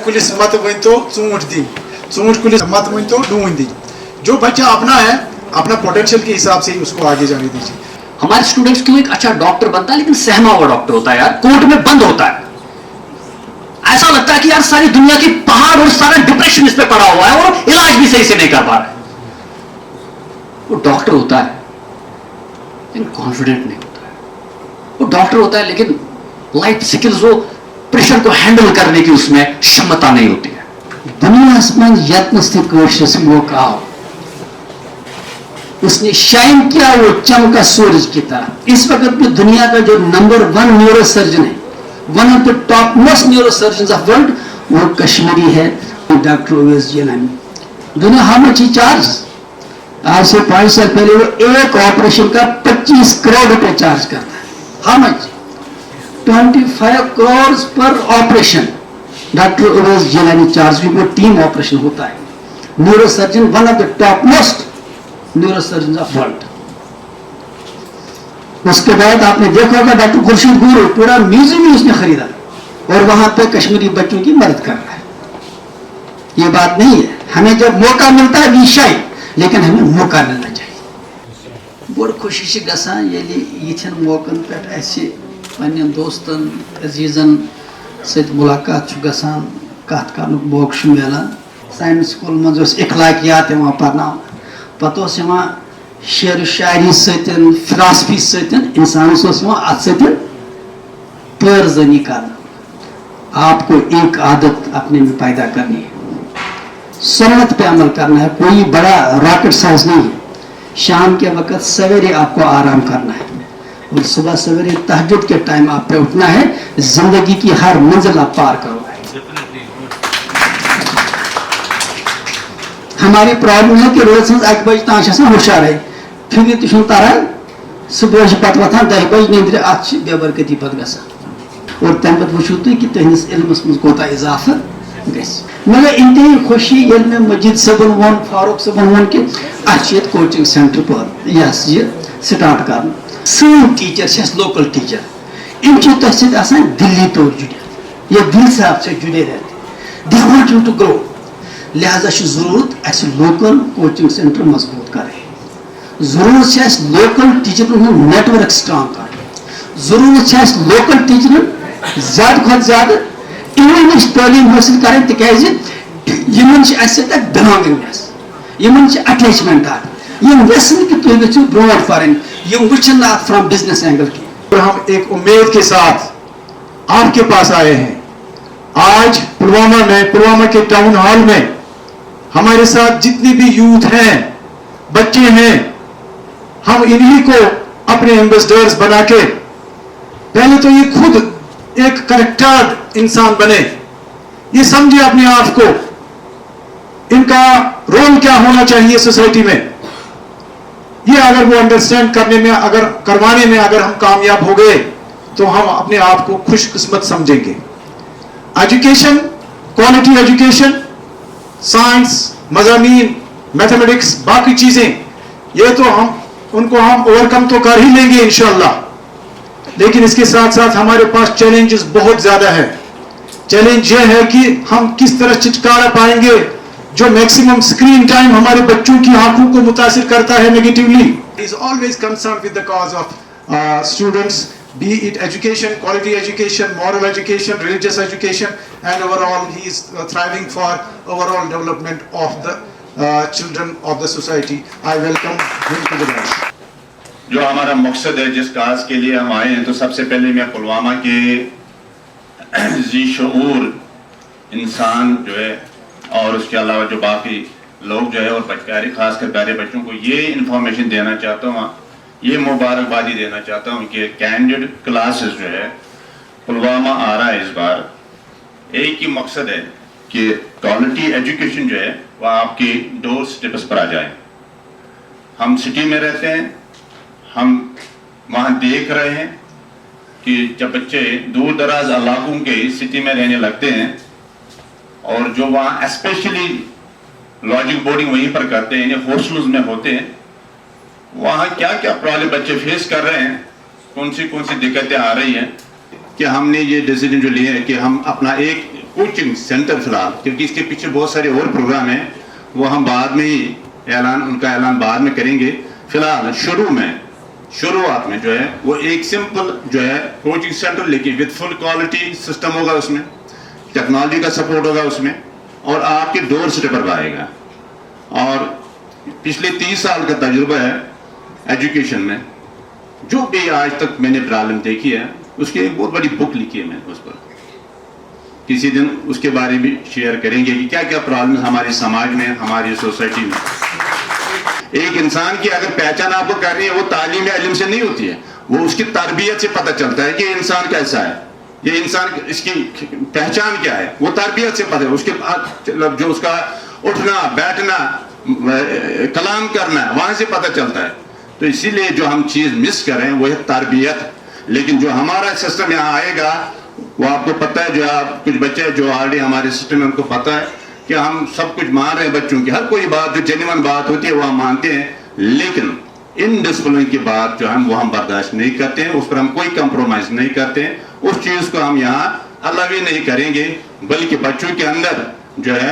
कुलिस मत वन तो चूंट दी, चूंट कुलिस मत वन तो ढूंढ दी। जो बच्चा अपना है, अपना पोटेंशियल के हिसाब से ही उसको आगे जाने दीजिए। हमारे स्टूडेंट्स क्यों एक अच्छा डॉक्टर बनता है लेकिन सहमा हुआ डॉक्टर होता है यार, कोर्ट में बंद होता है। ऐसा लगता है कि यार सारी दुनिया की पहाड़ और सारा डिप्रेशन इस पे पड़ा हुआ है और इलाज भी सही से नहीं कर पा रहा है। वो डॉक्टर होता है लेकिन कॉन्फिडेंट नहीं होता है। वो डॉक्टर होता है लेकिन लाइफ स्किल्स, वो प्रेशर को हैंडल करने की उसमें क्षमता नहीं होती है। दुनिया में यत्नस्ति कोशिश मौका उसने शाइन किया, वो चमका सूरज की तरह। इस वक्त में दुनिया का जो नंबर 1 न्यूरो सर्जन है, one of the top most neuro surgeon of world, वो कश्मीरी है, डॉक्टर ओवैस जिलानी। दुनिया हाउ मच ही चार्ज? आज से 5 साल पहले वो एक ऑपरेशन का 25 करोड़ रुपए चार्ज करता है। How much? 25 करोड़ पर operation doctor Owais Jilani charge भी। वो टीम ऑपरेशन होता है। Neuro surgeon, one of the top most neuro surgeon of world. उसके बाद आपने देखा होगा डॉक्टर खुर्शीद गुरु, पूरा म्यूजियम ही उसने खरीदा और वहां पे कश्मीरी बच्चों की मदद कर रहा है। ये बात नहीं है। हमें जब मौका मिलता है वी शाइन, लेकिन हमें मौका मिलना चाहिए। बड़ खुशी से गसान यिथन मौकन पे ऐसे पन्न दोस्तन अजीजन सत मुलाकात गसान, कत कर मौका मिलान। साइंस स्कूल मज इखलाकियात पढ़ना, पत शेर शायरी सतन, फिलासफी सतन इंसान अत सतन पैरजनी करना। आपको एक आदत अपने में पैदा करनी है, सुन्नत पे अमल करना है। कोई बड़ा रॉकेट साइंस नहीं है। शाम के वक्त सवेरे आपको आराम करना है और सुबह सवेरे तहज्जुद के टाइम आप पे उठना है। जिंदगी की हर मंजिल आप पार करोगे। हमारी प्रॉब्लम है कि रोज 1 बजे तक हुशार है, फिर तुम तरह सुबह पे वथान 10 बजे नींद अत बेबरकती पे ग और तम पे वो तुम कि तुस इल्मस मज कोता इजाफा मे इंतहाई खुशी ये मे मजीद सबन वो, फारूक सबन वो कि अत कोचिंग सेंटर पर यह स्टार्ट कर। सैन teacher local teacher in Delhi तौर जुड़े, ये दिल से आपसे जुड़े रहते, they want you to grow. लिहाजा जरूरत अस लोकल कोचिंग सेंटर मजबूत करें, जरूरत है लोकल टीचर नेटवर्क स्ट्रांग कर, जरूरत है लोकल टीचर ज्यादा खुद ज्यादा इंग्लिश तालीम हासिल करें तिकाज बिलोंगिंगनेस, अटैचमेंट कि तुम गो ब्रोड फॉरन वुचन फ्रॉम बिजनेस एंगल की। और हम एक उम्मीद के साथ आपके पास आए हैं। आज पुलवामा के टाउन हॉल में हमारे साथ जितने भी यूथ हैं, बच्चे हैं, हम इन्हीं को अपने एम्बेसडर्स बना के पहले तो ये खुद एक करेक्टेड इंसान बने, ये समझे अपने आप को, इनका रोल क्या होना चाहिए सोसाइटी में। ये अगर वो अंडरस्टैंड करने में, अगर करवाने में अगर हम कामयाब हो गए तो हम अपने आप को खुशकिस्मत समझेंगे। एजुकेशन, क्वालिटी एजुकेशन, साइंस, मज़ामीन, मैथमेटिक्स, बाकी चीजें, ये तो उनको हम ओवरकम तो कर ही लेंगे इंशाअल्लाह। लेकिन इसके साथ साथ हमारे पास चैलेंजेस बहुत ज्यादा है। चैलेंज ये है कि हम किस तरह छुटकारा पाएंगे जो मैक्सिमम स्क्रीन टाइम हमारे बच्चों की आंखों को मुतासिर करता है negatively. Is always concern with the cause of students, be it education, quality education, moral education, religious education, and overall he is thriving for overall development of the children of the society. I welcome him to the dance. जो हमारा मकसद है, जिस काज के लिए हम आए हैं, तो सबसे पहले मैं पुलवामा के जी शऊर इंसान जो है और उसके अलावा जो बाकी लोग जो है और प्यारे, खासकर प्यारे बच्चों को ये इंफॉर्मेशन देना चाहता हूँ, ये मुबारकबादी देना चाहता हूँ कि कैंडिडेट क्लासेस जो है पुलवामा आ रहा है इस बार। एक ही मकसद है कि क्वालिटी एजुकेशन जो है वह आपकी डोर स्टेप्स पर आ जाए। हम सिटी में रहते हैं, हम वहाँ देख रहे हैं कि जब बच्चे दूर दराज इलाकों के सिटी में रहने लगते हैं और जो वहाँ स्पेशली लॉजिक बोर्डिंग वहीं पर करते हैं, यानी हॉस्टल्स में होते हैं, वहाँ क्या क्या प्रॉब्लम बच्चे फेस कर रहे हैं, कौन सी दिक्कतें आ रही हैं, कि हमने ये डिसीजन जो लिए है कि हम अपना एक कोचिंग सेंटर फिलहाल, क्योंकि इसके पीछे बहुत सारे और प्रोग्राम हैं, वो हम बाद में ही उनका ऐलान बाद में करेंगे। फिलहाल शुरुआत में जो है वो एक सिंपल जो है कोचिंग सेंटर, लेकिन विद फुल क्वालिटी सिस्टम होगा, उसमें टेक्नोलॉजी का सपोर्ट होगा उसमें, और आपके डोर स्टेप पर आएगा। और पिछले 30 साल का तजुर्बा है एजुकेशन में, जो भी आज तक मैंने प्रॉब्लम देखी है उसकी एक बहुत बड़ी बुक लिखी है मैंने उस पर, किसी दिन उसके बारे में शेयर करेंगे कि क्या क्या प्रॉब्लम हमारे समाज में, हमारी सोसाइटी में। एक इंसान की अगर पहचान आपको कर रही है, वो तालीम या इल्म से नहीं होती है, वो उसकी तरबियत से पता चलता है कि इंसान कैसा है, ये इंसान इसकी पहचान क्या है, वो तरबियत से पता है। उसके जो उसका उठना बैठना कलाम करना वहां से पता चलता है। तो इसीलिए जो हम चीज मिस कर रहे हैं वो है तरबियत। लेकिन जो हमारा सिस्टम यहाँ आएगा, वो आपको पता है, जो आप कुछ बच्चे जो ऑलरेडी हमारे सिस्टम में, उनको पता है कि हम सब कुछ मान रहे हैं बच्चों की, हर कोई बात जो जेन्युइन बात होती है वो हम मानते हैं, लेकिन इनडिसिप्लिन की बात जो हम बर्दाश्त नहीं करते हैं, उस पर हम कोई कंप्रोमाइज नहीं करते हैं, उस चीज को हम यहाँ अलाउ ही नहीं करेंगे। बल्कि बच्चों के अंदर जो है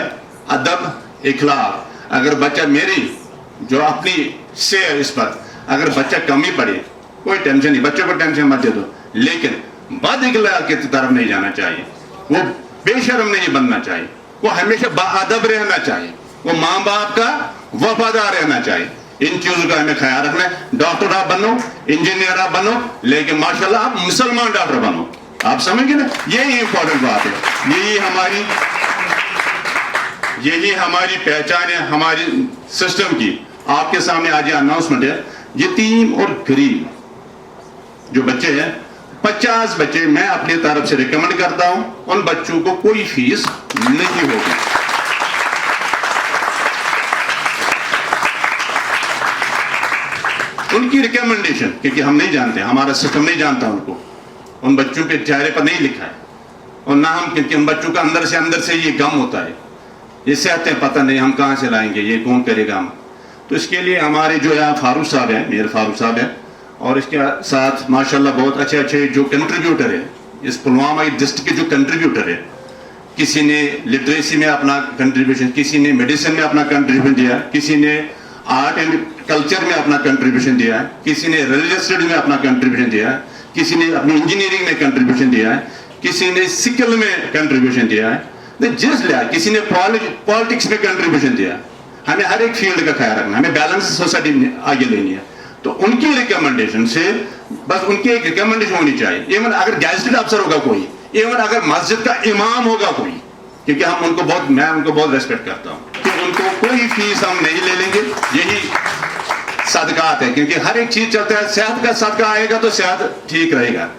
अदब इखलाक, अगर बच्चा मेरी जो अपनी से इस पर अगर बच्चा कम ही पढ़े कोई टेंशन नहीं, बच्चों को टेंशन मत दे दो, लेकिन बद इखलाक की तरफ नहीं जाना चाहिए, वो बेशर्म नहीं बनना चाहिए, वो हमेशा बाअदब रहना चाहिए, वो माँ बाप का वफादार रहना चाहिए। इन चीजों का हमें ख्याल रखना है। डॉक्टर आप बनो, इंजीनियर आप बनो, लेकिन माशाल्लाह आप मुसलमान डॉक्टर बनो। आप समझ गए ना, यही इंपॉर्टेंट बात है, यही हमारी पहचान है हमारी सिस्टम की। आपके सामने आज ये अनाउंसमेंट है, यतीम और गरीब जो बच्चे हैं, 50 बच्चे मैं अपनी तरफ से रिकमेंड करता हूं, उन बच्चों को कोई फीस नहीं होगी। उनकी रिकमेंडेशन, क्योंकि हम नहीं जानते, हमारा सिस्टम नहीं जानता उनको, उन बच्चों के चेहरे पर नहीं लिखा है, और ना हम, क्योंकि उन बच्चों का अंदर से ये गम होता है, ये सहते पता नहीं हम कहां से लाएंगे, ये कौन करेगा हम। तो इसके लिए हमारे जो यहाँ फारूक साहब हैं, मेयर फारूक साहब हैं, और इसके साथ माशाल्लाह बहुत अच्छे जो कंट्रीब्यूटर है इस पुलवामा डिस्ट्रिक्ट के, जो कंट्रीब्यूटर है, किसी ने लिटरेसी में अपना कंट्रीब्यूशन, किसी ने मेडिसिन में अपना कंट्रीब्यूशन दिया, किसी ने आर्ट एंड कल्चर में अपना कंट्रीब्यूशन दिया है, किसी ने रिलीजियस स्टडीज में अपना कंट्रीब्यूशन दिया है, किसी ने अपनी इंजीनियरिंग में कंट्रीब्यूशन दिया है, किसी ने सिकल में कंट्रीब्यूशन दिया है, जिस लिया किसी ने पॉलिटिक्स में कंट्रीब्यूशन दिया। हमें हर एक फील्ड का ख्याल रखना, हमें बैलेंस सोसाइटी आगे लेनी है। तो उनकी रिकमेंडेशन से, बस उनकी एक रिकमेंडेशन होनी चाहिए। इवन अगर गैजेटेड अफसर होगा कोई, इवन अगर मस्जिद का इमाम होगा कोई, क्योंकि हम उनको मैं उनको बहुत रेस्पेक्ट करता हूँ, कि उनको कोई फीस हम नहीं ले लेंगे। यही सदकात है, क्योंकि हर एक चीज चलता है, सेहत का सदका आएगा तो सेहत ठीक रहेगा,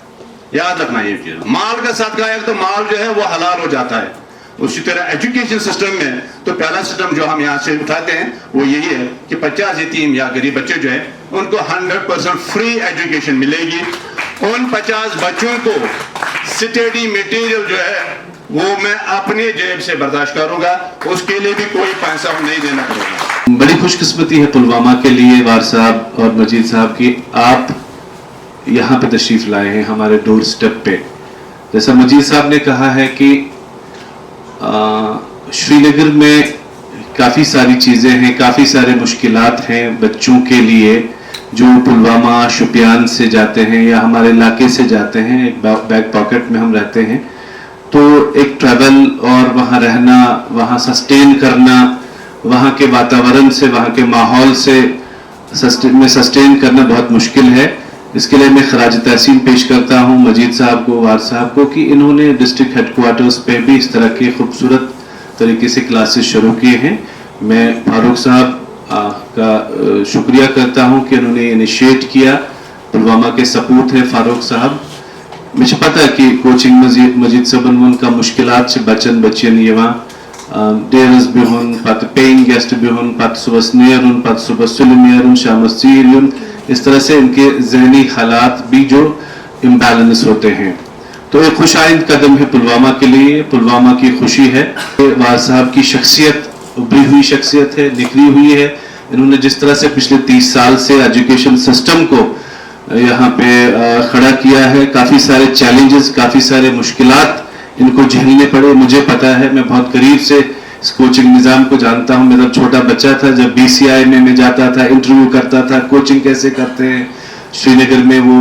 याद रखना ये चीज। माल का सदका आएगा तो माल जो है वो हलाल हो जाता है। उसी तरह एजुकेशन सिस्टम में तो पहला सिस्टम जो हम यहाँ से उठाते हैं वो यही है कि 50 यतीम या गरीब बच्चे जो है उनको 100% फ्री एजुकेशन मिलेगी। उन 50 बच्चों को स्टडी मटेरियल जो है वो मैं अपने जेब से बर्दाश्त करूंगा, उसके लिए भी कोई पैसा नहीं देना पड़ेगा। बड़ी खुशकिस्मती है पुलवामा के लिए वार साहब और मजीद साहब की, आप यहाँ पे तशरीफ लाए हैं हमारे डोर स्टेप पे। जैसा मजीद साहब ने कहा है कि श्रीनगर में काफ़ी सारी चीज़ें हैं, काफ़ी सारे मुश्किलात हैं बच्चों के लिए जो पुलवामा शुपियान से जाते हैं या हमारे इलाके से जाते हैं। एक बैक पॉकेट में हम रहते हैं, तो एक ट्रैवल और वहाँ रहना, वहाँ सस्टेन करना, वहाँ के वातावरण से, वहाँ के माहौल से सस्टेन करना बहुत मुश्किल है। इसके लिए मैं खराज तहसीन पेश करता हूँ मजीद साहब को, वार साहब को, कि इन्होंने डिस्ट्रिक्ट हेडक्वार्टर्स पे भी इस तरह के खूबसूरत तरीके से क्लासेस शुरू किए हैं। मैं फारूक साहब का शुक्रिया करता हूँ कि उन्होंने इनिशिएट किया। पुलवामा के सपूत हैं फारूक साहब। मुझे पता है कि कोचिंग मजीद सबन का मुश्किलात से बच्चन ये वहाँ डेरस भी हन, पत पेइंग गेस्ट भी हन, पत सुबह स्नेर हन, पत सुबह सुलमियर हन, शामसीर हन, इस तरह से इनके जहनी हालात भी जो इम्बैलेंस होते हैं। तो एक खुश आइंद कदम है पुलवामा के लिए, पुलवामा की खुशी है। वार साहब की शख्सियत उभरी हुई शख्सियत है, निखरी हुई है। इन्होंने जिस तरह से पिछले 30 साल से एजुकेशन सिस्टम को यहाँ पे खड़ा किया है, काफ़ी सारे चैलेंजेस, काफ़ी सारे मुश्किलात इनको झेलने पड़े। मुझे पता है, मैं बहुत करीब से इस कोचिंग निज़ाम को जानता हूँ। मैं जब छोटा बच्चा था, जब BCI में मैं जाता था, इंटरव्यू करता था, कोचिंग कैसे करते हैं, श्रीनगर में वो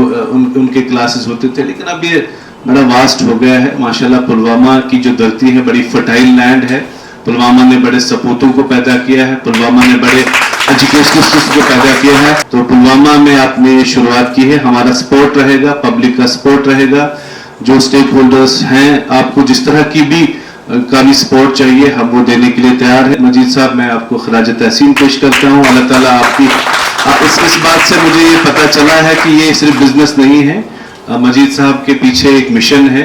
उनके क्लासेस होते थे। लेकिन अब ये बड़ा वास्ट हो गया है माशाल्लाह। पुलवामा की जो धरती है बड़ी फर्टाइल लैंड है। पुलवामा ने बड़े सपूतों को पैदा किया है, पुलवामा ने बड़े एजुकेशनिस्ट्स को पैदा किया है। तो पुलवामा में आपने ये शुरुआत की है, हमारा सपोर्ट रहेगा, पब्लिक का सपोर्ट रहेगा। जो स्टेक होल्डर्स हैं, आपको जिस तरह की भी सपोर्ट चाहिए हम वो देने के लिए तैयार है। मजीद साहब, मैं आपको खराज तहसीन पेश करता हूँ। अल्लाह ताला आपकी इस बात से मुझे ये पता चला है कि ये सिर्फ बिजनेस नहीं है। मजीद साहब के पीछे एक मिशन है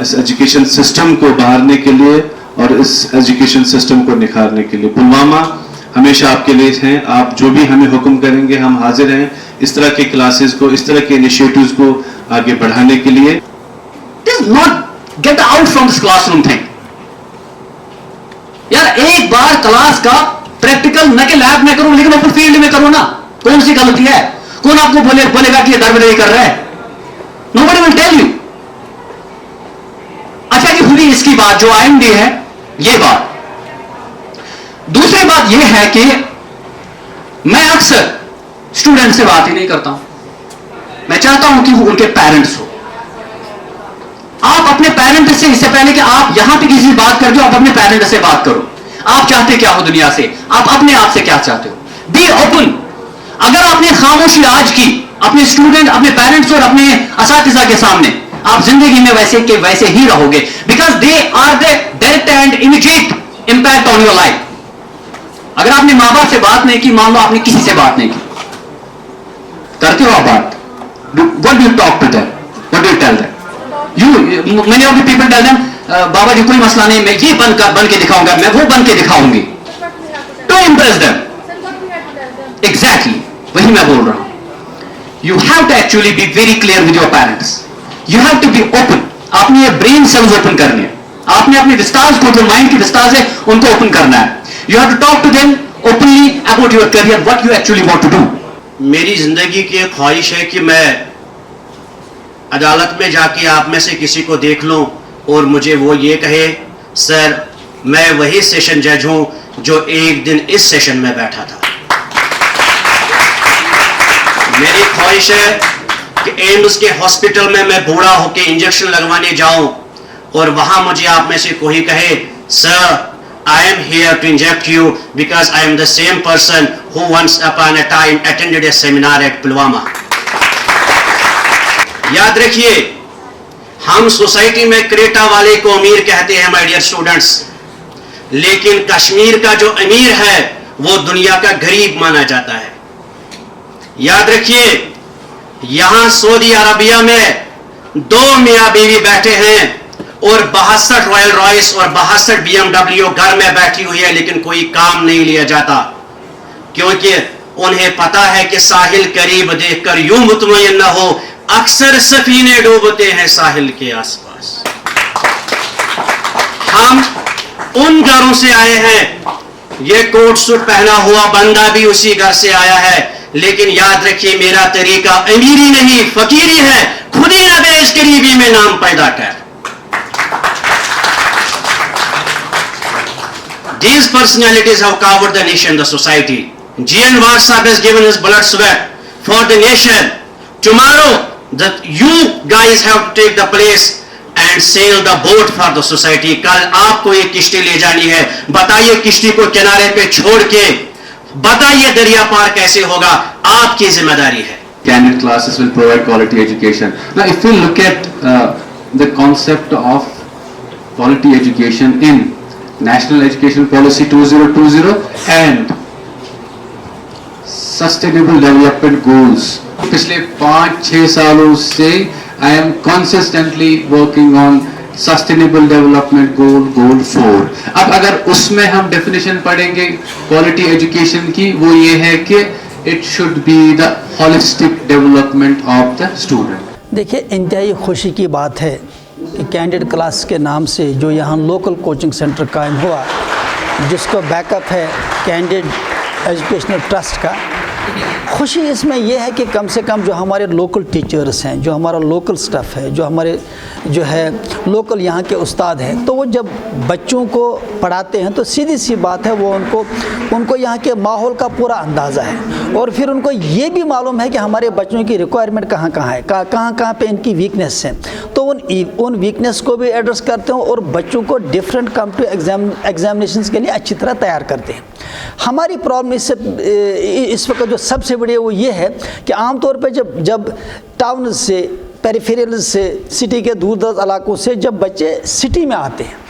इस एजुकेशन सिस्टम को बहारने के लिए और इस एजुकेशन सिस्टम को निखारने के लिए। पुलवामा हमेशा आपके लिए हैं। आप जो भी हमें हुक्म करेंगे हम हाजिर हैं इस तरह के क्लासेस को, इस तरह के इनिशिएटिव्स को आगे बढ़ाने के लिए। Just not get out from this classroom thing. यार एक बार क्लास का प्रैक्टिकल न के लैब में करो, लेकिन ओपन फील्ड में करो ना। कौन सी गलती है? कौन आपको बोलेगा कि ये दरबदरी कर रहा है? Nobody will tell you. अच्छा जी, हुई इसकी बात जो IMD है, ये बात। दूसरी बात ये है कि मैं अक्सर स्टूडेंट से बात ही नहीं करता हूं। मैं चाहता हूं कि वो उनके पेरेंट्स हो। आप अपने पेरेंट से, इससे पहले कि आप यहां पे किसी से बात कर दो, आप अपने पेरेंट से बात करो। आप चाहते क्या हो दुनिया से, आप अपने आप से क्या चाहते हो। Be open. अगर आपने खामोशी आज की अपने स्टूडेंट, अपने पेरेंट्स और अपने असातिज़ा के सामने, आप जिंदगी में वैसे के वैसे ही रहोगे, because they are the direct and immediate impact on your life. अगर आपने माँ बाप से बात नहीं की, मान लो आपने किसी से बात नहीं की, करते हो आप बात, what do you talk to them, what do you tell them? Many of the people tell them, बाबा जी कोई मसला नहीं, मैं ये बन के दिखाऊंगा, मैं वो बन के दिखाऊंगी, to impress them. Exactly, वही मैं बोल रहा हूं। You have to actually be very clear with your parents. You have to be open. आपने ये ब्रेन सेल्स ओपन करनी है, आपने अपने विस्तार को, जो माइंड की विस्तार है, उनको ओपन करना है। You have to talk to them openly about your career, what you actually want to do. मेरी जिंदगी की एक ख्वाहिश है कि मैं अदालत में जाके आप में से किसी को देख लूं और मुझे वो ये कहे, सर मैं वही सेशन जज हूं जो एक दिन इस सेशन में बैठा था। मेरी ख्वाहिश है कि एम्स के हॉस्पिटल में मैं बूढ़ा होकर इंजेक्शन लगवाने जाऊं और वहां मुझे आप में से कोई कहे, sir I am here to inject you because I am the same person who once upon a time attended a seminar at Pulwama. याद रखिए, हम सोसाइटी में क्रेटा वाले को अमीर कहते हैं माय डियर स्टूडेंट्स, लेकिन कश्मीर का जो अमीर है वो दुनिया का गरीब माना जाता है। याद रखिए, यहां सऊदी अरबिया में 2 मियां बीवी बैठे हैं और 62 रॉयल रॉयस और 62 BMW घर में बैठी हुई है, लेकिन कोई काम नहीं लिया जाता, क्योंकि उन्हें पता है कि साहिल करीब देखकर यूं मुतमईन न हो, अक्सर सफीने डूबते हैं साहिल के आसपास। हम उन घरों से आए हैं, ये कोट सूट पहना हुआ बंदा भी उसी घर से आया है, लेकिन याद रखिए मेरा तरीका अमीरी नहीं फकीरी है, खुदी न बेच गरीबी में नाम पैदा कर। These personalities have covered the nation, the society. G.N. Warsab has given his blood sweat for the nation. Tomorrow, that you guys have to take the place and sail the boat for the society. कल आपको एक किश्ती ले जानी है, बताइए किश्ती को किनारे पे छोड़ के, बताइए दरिया पार कैसे होगा, आपकी जिम्मेदारी है। Candid classes will provide quality education. Now, if we look at the concept of quality education in National Education Policy 2020 and Sustainable Development Goals, पिछले 5-6 सालों से I am consistently working on Sustainable Development Goal 4. अब अगर उसमें हम definition पढ़ेंगे quality education की, वो ये है कि it should be the holistic development of the student. देखिए, इंतहाई खुशी की बात है कि कैंडिड क्लास के नाम से जो यहाँ लोकल कोचिंग सेंटर कायम हुआ, जिसको बैकअप है कैंडिड एजुकेशनल ट्रस्ट का, خوشی اس میں یہ ہے کہ کم سے کم جو ہمارے لوکل ٹیچرز ہیں، جو ہمارا لوکل سٹاف ہے، جو ہمارے جو ہے لوکل یہاں کے استاد ہیں، تو وہ جب بچوں کو پڑھاتے ہیں تو سیدھی سی بات ہے، وہ ان کو یہاں کے ماحول کا پورا اندازہ ہے، اور پھر ان کو یہ بھی معلوم ہے کہ ہمارے بچوں کی ریکوائرمنٹ کہاں کہاں ہے، کہاں پہ ان کی ویکنیس ہیں، تو ان ویکنیس کو بھی ایڈریس کرتے ہیں اور بچوں کو ڈفرینٹ ایگزامینیشنز کے لیے اچھی طرح تیار کرتے ہیں۔ ہماری پرابلم اس وقت جو سب سے بڑی وہ یہ ہے کہ عام طور پہ جب ٹاؤن سے، پیریفیرل سے، سٹی کے دور دراز علاقوں سے جب بچے سٹی میں آتے ہیں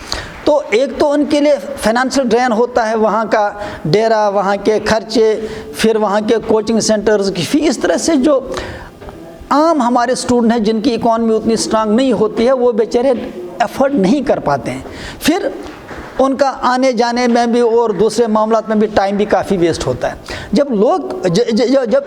تو ایک تو ان کے لیے فائنانشیل ڈرین ہوتا ہے، وہاں کا ڈیرا، وہاں کے خرچے، پھر وہاں کے کوچنگ سینٹرز کی فی، اس طرح سے جو عام ہمارے اسٹوڈنٹ ہیں جن کی اکانومی اتنی اسٹرانگ نہیں ہوتی ہے وہ بیچارے ایفرٹ نہیں کر پاتے ہیں، پھر ان کا آنے جانے میں بھی اور دوسرے معاملات میں بھی ٹائم بھی کافی ویسٹ ہوتا ہے۔ جب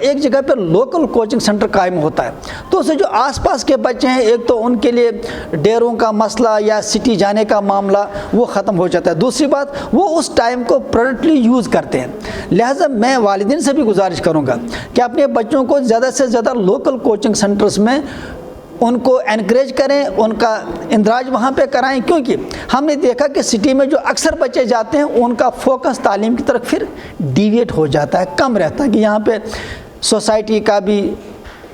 ایک جگہ پہ لوکل کوچنگ سینٹر قائم ہوتا ہے تو اسے جو آس پاس کے بچے ہیں، ایک تو ان کے لیے ڈیروں کا مسئلہ یا سٹی جانے کا معاملہ وہ ختم ہو جاتا ہے، دوسری بات وہ اس ٹائم کو پروڈکٹلی یوز کرتے ہیں۔ لہٰذا میں والدین سے بھی گزارش کروں گا کہ اپنے بچوں کو زیادہ سے زیادہ لوکل کوچنگ سینٹرز میں ان کو انکریج کریں، ان کا اندراج وہاں پہ کرائیں، کیونکہ ہم نے دیکھا کہ سٹی میں جو اکثر بچے جاتے ہیں ان کا فوکس تعلیم کی طرف پھر ڈیویٹ ہو جاتا ہے، کم رہتا ہے، کہ یہاں پہ سوسائٹی کا بھی،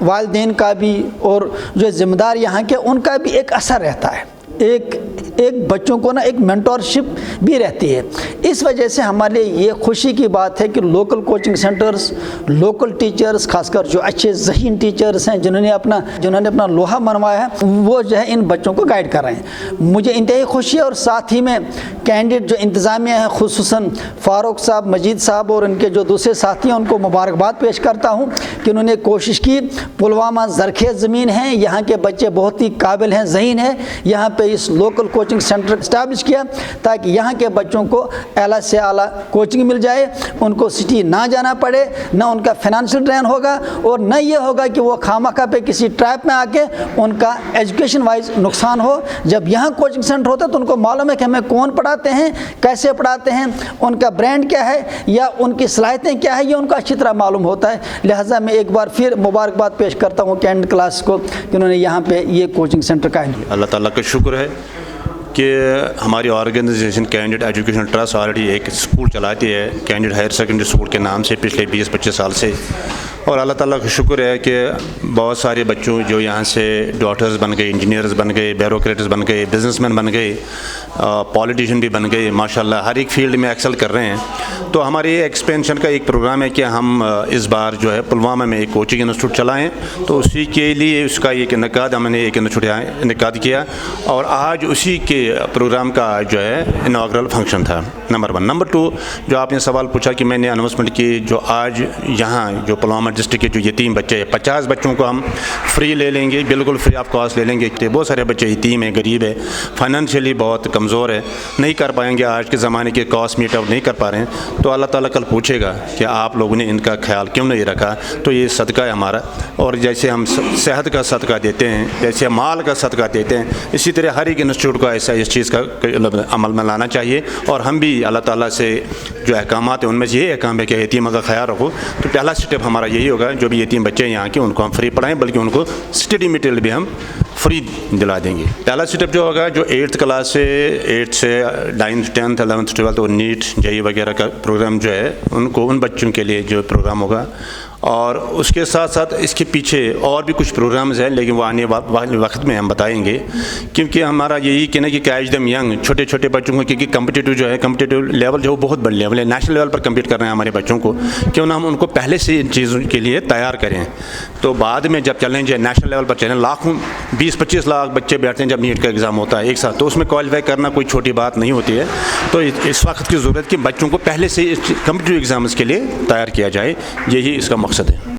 والدین کا بھی، اور جو ذمہ دار یہاں کے ان کا بھی ایک اثر رہتا ہے، ایک بچوں کو ایک مینٹورشپ بھی رہتی ہے۔ اس وجہ سے ہمارے لیے یہ خوشی کی بات ہے کہ local coaching centres, local teachers, خاص کر جو اچھے ذہین ٹیچرز ہیں جنہوں نے اپنا لوہا منوایا ہے، وہ جو ہے ان بچوں کو گائیڈ کر رہے ہیں۔ مجھے انتہائی خوشی ہے، اور ساتھ ہی میں کینڈیڈیٹ جو انتظامیہ ہے، خصوصاً فاروق صاحب، مجید صاحب اور ان کے جو دوسرے ساتھی ہیں، ان کو مبارکباد پیش کرتا ہوں کہ انہوں نے کوشش کی۔ پلوامہ زرخیز زمین ہے، یہاں کے بچے بہت ہی قابل ہیں، ذہین ہیں، یہاں پہ اس لوکل کوچنگ سینٹر اسٹیبلش کیا تاکہ یہاں کے بچوں کو اعلیٰ سے اعلیٰ کوچنگ مل جائے، ان کو سٹی نہ جانا پڑے، نہ ان کا فائنانشیل ڈرین ہوگا، اور نہ یہ ہوگا کہ وہ خامخواہ پہ کسی ٹریپ میں آ کے ان کا ایجوکیشن وائز نقصان ہو۔ جب یہاں کوچنگ سینٹر ہوتا ہے تو ان کو معلوم ہے کہ ہمیں کون پڑھاتے ہیں، کیسے پڑھاتے ہیں، ان کا برانڈ کیا ہے یا ان کی صلاحیتیں کیا ہے، یہ ان کو اچھی طرح معلوم ہوتا ہے۔ لہٰذا میں ایک بار پھر مبارکباد پیش کرتا ہوں کینڈیڈیٹ کلاس کو کہ انہوں نے یہاں پہ یہ کوچنگ سینٹر قائم کیا۔ اللہ تعالیٰ کا شکر ہے کہ ہماری organisation candidate education trust already ایک اسکول چلاتی ہے، کینڈیڈیٹ ہائر سیکنڈری اسکول کے نام سے، پچھلے 20-25 سال سے، اور اللہ تعالیٰ کا شکر ہے کہ بہت سارے بچوں جو یہاں سے ڈاکٹرز بن گئے، انجینئرز بن گئے، بیوروکریٹس بن گئے، بزنس مین بن گئے، پولیٹیشین بھی بن گئے، ماشاءاللہ ہر ایک فیلڈ میں ایکسل کر رہے ہیں۔ تو ہمارے ایکسپینشن کا ایک پروگرام ہے کہ ہم اس بار جو ہے پلوامہ میں ایک کوچنگ انسٹیٹیوٹ چلائیں، تو اسی کے لیے اس کا ایک انعقاد، ہم نے ایک انعقاد کیا، اور آج اسی کے پروگرام کا جو ہے اناگرل فنکشن تھا، نمبر 1۔ نمبر 2، جو آپ نے سوال پوچھا کہ میں نے اناؤنسمنٹ کی، جو آج یہاں جو پلوامہ ڈسٹرکٹ کے جو یتیم بچے ہیں، 50 بچوں کو ہم فری لے لیں گے، بالکل فری آف کاسٹ لے لیں گے۔ بہت سارے بچے یتیم ہیں، غریب ہیں، فائنینشلی بہت کمزور ہے، نہیں کر پائیں گے، آج کے زمانے کے کاسٹ میٹ آؤٹ نہیں کر پا رہے ہیں، تو اللہ تعالیٰ کل پوچھے گا کہ آپ لوگوں نے ان کا خیال کیوں نہیں رکھا۔ تو یہ صدقہ ہے ہمارا، اور جیسے ہم صحت کا صدقہ دیتے ہیں، جیسے مال کا صدقہ دیتے ہیں، اسی طرح ہر ایک انسٹیٹیوٹ کو ایسا اس چیز کا عمل میں لانا چاہیے۔ اور ہم بھی اللہ تعالیٰ سے جو احکامات ہیں ان میں سے یہ احکام ہے کہ یتیموں کا خیال رکھو، تو پہلا اسٹیپ ہمارا یہی ہوگا، جو بھی یتیم بچے ہیں یہاں کے ان کو ہم فری پڑھائیں، بلکہ ان کو اسٹڈی مٹیریل بھی ہم فری دلا دیں گے۔ پہلا اسٹیپ جو ہوگا، جو 8th کلاس سے 8 سے 9th 10th 11th 12th اور نیٹ JEE وغیرہ کا پروگرام جو ہے، ان بچوں کے لیے جو پروگرام ہوگا، اور اس کے ساتھ ساتھ اس کے پیچھے اور بھی کچھ پروگرامز ہیں، لیکن وہ آنے والے وقت میں ہم بتائیں گے، کیونکہ ہمارا یہی کہنا ہے کہ کیچ دیم ینگ، چھوٹے چھوٹے بچوں کو، کیونکہ کمپٹیٹیو لیول جو ہے بہت بڑا لیول ہے، نیشنل لیول پر کمپیٹ کر رہے ہیں ہمارے بچوں کو، کیوں نہ ہم ان کو پہلے سے ان چیزوں کے لیے تیار کریں، تو بعد میں جب چلیں جو نیشنل لیول پر چلیں، لاکھوں 20-25 لاکھ بچے بیٹھتے ہیں جب نیٹ کا ایگزام ہوتا ہے ایک ساتھ، تو اس میں کوالیفائی کرنا کوئی چھوٹی بات نہیں ہوتی ہے۔ تو اس وقت کی ضرورت کہ بچوں کو پہلے سے کمپٹیٹیو ایگزامز کے لیے تیار کیا جائے، یہی اس کا مقصد ہے۔